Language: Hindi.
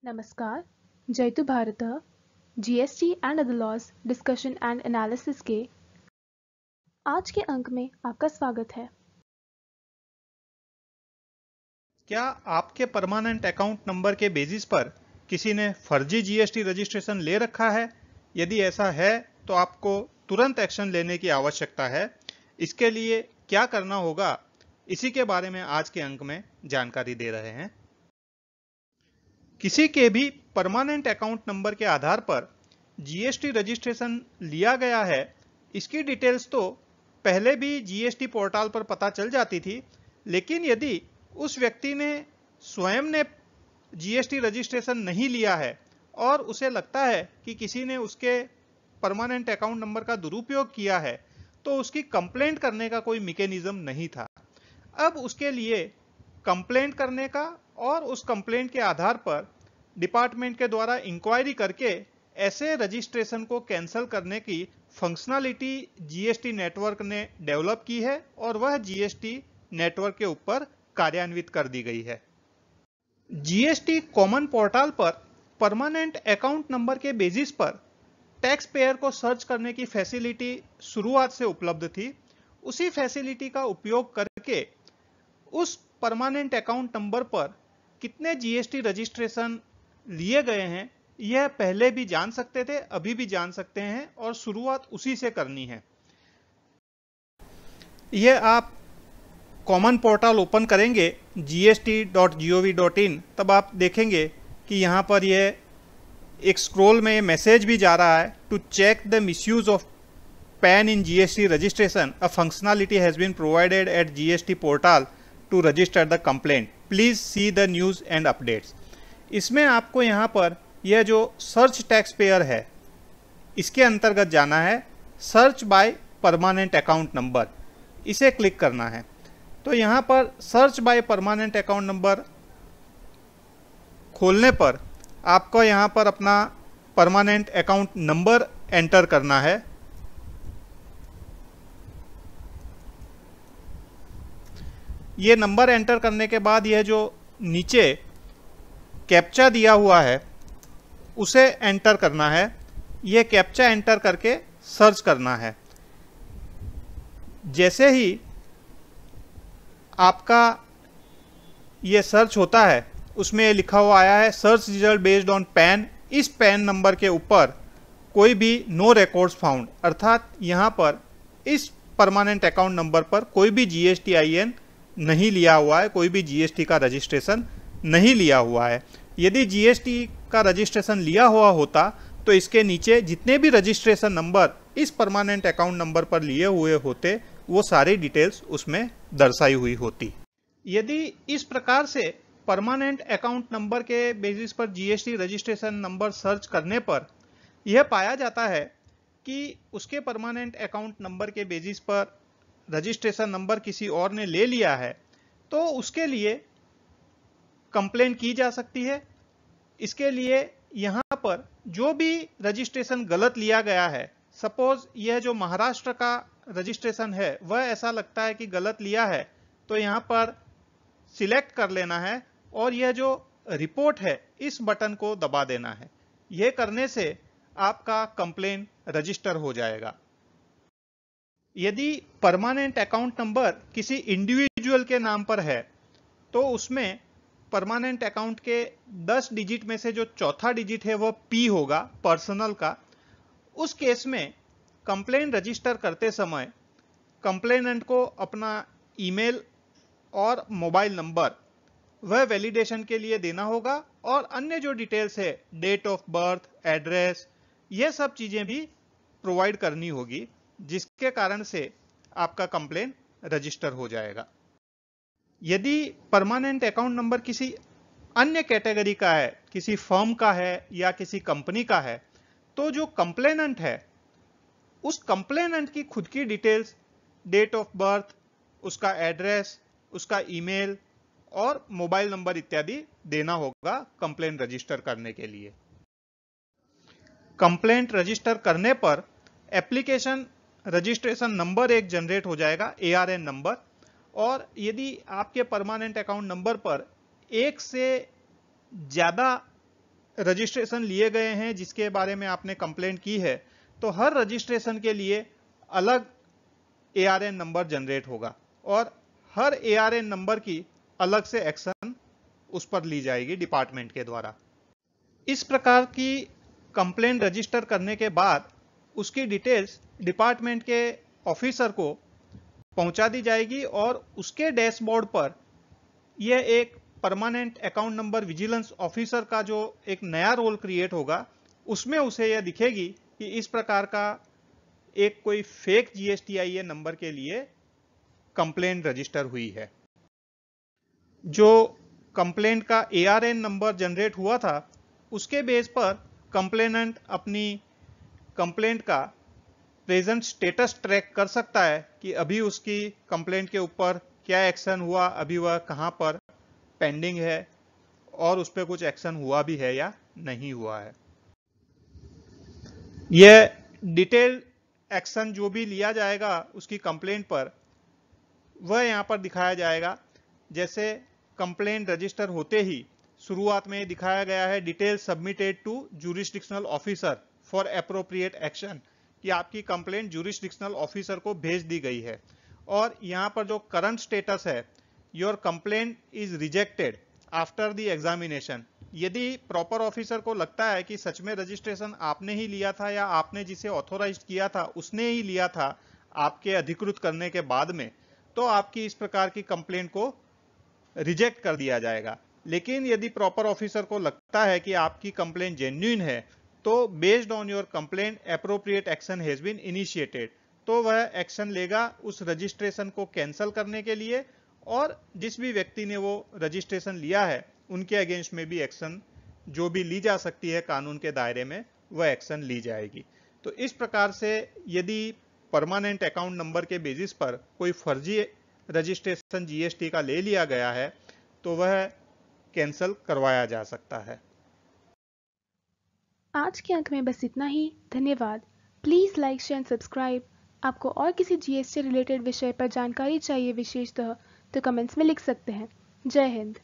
नमस्कार, जयतु भारतः GST and other laws discussion and analysis के आज के अंक में आपका स्वागत है। क्या आपके परमानेंट अकाउंट नंबर के बेसिस पर किसी ने फर्जी जीएसटी रजिस्ट्रेशन ले रखा है? यदि ऐसा है तो आपको तुरंत एक्शन लेने की आवश्यकता है। इसके लिए क्या करना होगा, इसी के बारे में आज के अंक में जानकारी दे रहे हैं। किसी के भी परमानेंट अकाउंट नंबर के आधार पर जीएसटी रजिस्ट्रेशन लिया गया है, इसकी डिटेल्स तो पहले भी जीएसटी पोर्टल पर पता चल जाती थी, लेकिन यदि उस व्यक्ति ने स्वयं ने जीएसटी रजिस्ट्रेशन नहीं लिया है और उसे लगता है कि किसी ने उसके परमानेंट अकाउंट नंबर का दुरुपयोग किया है, तो उसकी कंप्लेंट करने का कोई मैकेनिज्म नहीं था। अब उसके लिए कंप्लेंट करने का और उस कंप्लेंट के आधार पर डिपार्टमेंट के द्वारा इंक्वायरी करके ऐसे रजिस्ट्रेशन को कैंसिल करने की फंक्शनलिटी जीएसटी नेटवर्क ने डेवलप की है और वह जीएसटी नेटवर्क के ऊपर कार्यान्वित कर दी गई है। जीएसटी कॉमन पोर्टल पर परमानेंट अकाउंट नंबर के बेसिस पर टैक्स पेयर को सर्च करने की फैसिलिटी शुरुआत से उपलब्ध थी। उसी फैसिलिटी का उपयोग करके उस परमानेंट अकाउंट नंबर पर कितने जीएसटी रजिस्ट्रेशन लिए गए हैं, यह पहले भी जान सकते थे, अभी भी जान सकते हैं और शुरुआत उसी से करनी है। यह आप कॉमन पोर्टल ओपन करेंगे gst.gov.in, तब आप देखेंगे कि यहां पर यह एक स्क्रॉल में मैसेज भी जा रहा है, to check the misuse of PAN in GST registration a functionality has been provided at GST portal to register the complaint, please see the news and updates. इसमें आपको यहाँ पर यह जो सर्च टैक्स पेयर है, इसके अंतर्गत जाना है। Search by permanent account number, इसे क्लिक करना है। तो यहाँ पर search by permanent account number खोलने पर आपको यहाँ पर अपना परमानेंट अकाउंट नंबर एंटर करना है। ये नंबर एंटर करने के बाद यह जो नीचे कैप्चा दिया हुआ है उसे एंटर करना है। यह कैप्चा एंटर करके सर्च करना है। जैसे ही आपका ये सर्च होता है, उसमें लिखा हुआ आया है search result based on pan. इस पैन नंबर के ऊपर कोई भी नो रिकॉर्ड्स फाउंड, अर्थात यहाँ पर इस परमानेंट अकाउंट नंबर पर कोई भी GSTIN नहीं लिया हुआ है, कोई भी जीएसटी का रजिस्ट्रेशन नहीं लिया हुआ है। यदि जीएसटी का रजिस्ट्रेशन लिया हुआ होता तो इसके नीचे जितने भी रजिस्ट्रेशन नंबर इस परमानेंट अकाउंट नंबर पर लिए हुए होते, वो सारी डिटेल्स उसमें दर्शाई हुई होती। यदि इस प्रकार से परमानेंट अकाउंट नंबर के बेसिस पर जीएसटी रजिस्ट्रेशन नंबर सर्च करने पर यह पाया जाता है कि उसके परमानेंट अकाउंट नंबर के बेसिस पर रजिस्ट्रेशन नंबर किसी और ने ले लिया है, तो उसके लिए कंप्लेन की जा सकती है। इसके लिए यहाँ पर जो भी रजिस्ट्रेशन गलत लिया गया है, सपोज यह जो महाराष्ट्र का रजिस्ट्रेशन है वह ऐसा लगता है कि गलत लिया है, तो यहाँ पर सिलेक्ट कर लेना है और यह जो रिपोर्ट है इस बटन को दबा देना है। यह करने से आपका कंप्लेन रजिस्टर हो जाएगा। यदि परमानेंट अकाउंट नंबर किसी इंडिविजुअल के नाम पर है, तो उसमें परमानेंट अकाउंट के 10 डिजिट में से जो चौथा डिजिट है वह P होगा, पर्सनल का। उस केस में कंप्लेन रजिस्टर करते समय कंप्लेनेंट को अपना ईमेल और मोबाइल नंबर वह वैलिडेशन के लिए देना होगा और अन्य जो डिटेल्स है, डेट ऑफ बर्थ, एड्रेस, यह सब चीजें भी प्रोवाइड करनी होगी, जिसके कारण से आपका कंप्लेन रजिस्टर हो जाएगा। यदि परमानेंट अकाउंट नंबर किसी अन्य कैटेगरी का है, किसी फर्म का है या किसी कंपनी का है, तो जो कंप्लेनेंट है उस कंप्लेनेंट की खुद की डिटेल्स, डेट ऑफ बर्थ, उसका एड्रेस, उसका ईमेल और मोबाइल नंबर इत्यादि देना होगा कंप्लेंट रजिस्टर करने के लिए। कंप्लेंट रजिस्टर करने पर एप्लीकेशन रजिस्ट्रेशन नंबर एक जनरेट हो जाएगा, ARN नंबर। और यदि आपके परमानेंट अकाउंट नंबर पर एक से ज्यादा रजिस्ट्रेशन लिए गए हैं जिसके बारे में आपने कंप्लेंट की है, तो हर रजिस्ट्रेशन के लिए अलग ARN नंबर जनरेट होगा और हर ARN नंबर की अलग से एक्शन उस पर ली जाएगी डिपार्टमेंट के द्वारा। इस प्रकार की कंप्लेंट रजिस्टर करने के बाद उसकी डिटेल्स डिपार्टमेंट के ऑफिसर को पहुंचा दी जाएगी और उसके डैशबोर्ड पर यह एक permanent account number vigilance officer का जो एक नया रोल क्रिएट होगा, उसमें उसे यह दिखेगी कि इस प्रकार का एक कोई फेक GSTIN नंबर के लिए कंप्लेंट रजिस्टर हुई है। जो कंप्लेंट का ARN नंबर जनरेट हुआ था, उसके बेस पर कंप्लेनेंट अपनी कंप्लेंट का प्रेजेंट स्टेटस ट्रैक कर सकता है कि अभी उसकी कंप्लेंट के ऊपर क्या एक्शन हुआ, अभी वह कहां पर पेंडिंग है और उस पर कुछ एक्शन हुआ भी है या नहीं हुआ है। यह डिटेल एक्शन जो भी लिया जाएगा उसकी कंप्लेंट पर, वह यहां पर दिखाया जाएगा। जैसे कंप्लेंट रजिस्टर होते ही शुरुआत में दिखाया गया है detail submitted to jurisdictional officer for appropriate action, कि आपकी कंप्लेंट जुरिस्डिक्शनल ऑफिसर को भेज दी गई है। और यहां पर जो करंट स्टेटस है, your complaint is rejected after the examination. यदि प्रॉपर ऑफिसर को लगता है कि सच में रजिस्ट्रेशन आपने ही लिया था या आपने जिसे ऑथोराइज किया था उसने ही लिया था आपके अधिकृत करने के बाद में, तो आपकी इस प्रकार की कंप्लेंट को रिजेक्ट कर दिया जाएगा। लेकिन यदि प्रॉपर ऑफिसर को लगता है कि आपकी कंप्लेंट जेन्युइन है, तो based on your complaint appropriate action has been initiated, तो वह एक्शन लेगा उस रजिस्ट्रेशन को कैंसिल करने के लिए, और जिस भी व्यक्ति ने वो रजिस्ट्रेशन लिया है उनके अगेंस्ट में भी एक्शन जो भी ली जा सकती है कानून के दायरे में, वह एक्शन ली जाएगी। तो इस प्रकार से यदि परमानेंट अकाउंट नंबर के बेसिस पर कोई फर्जी रजिस्ट्रेशन GST का ले लिया गया है तो वह कैंसिल करवाया जा सकता है। आज के अंक में बस इतना ही। धन्यवाद। Please like, share and subscribe. आपको और किसी GST रिलेटेड विषय पर जानकारी चाहिए विशेषतः, तो कमेंट्स में लिख सकते हैं। जय हिंद।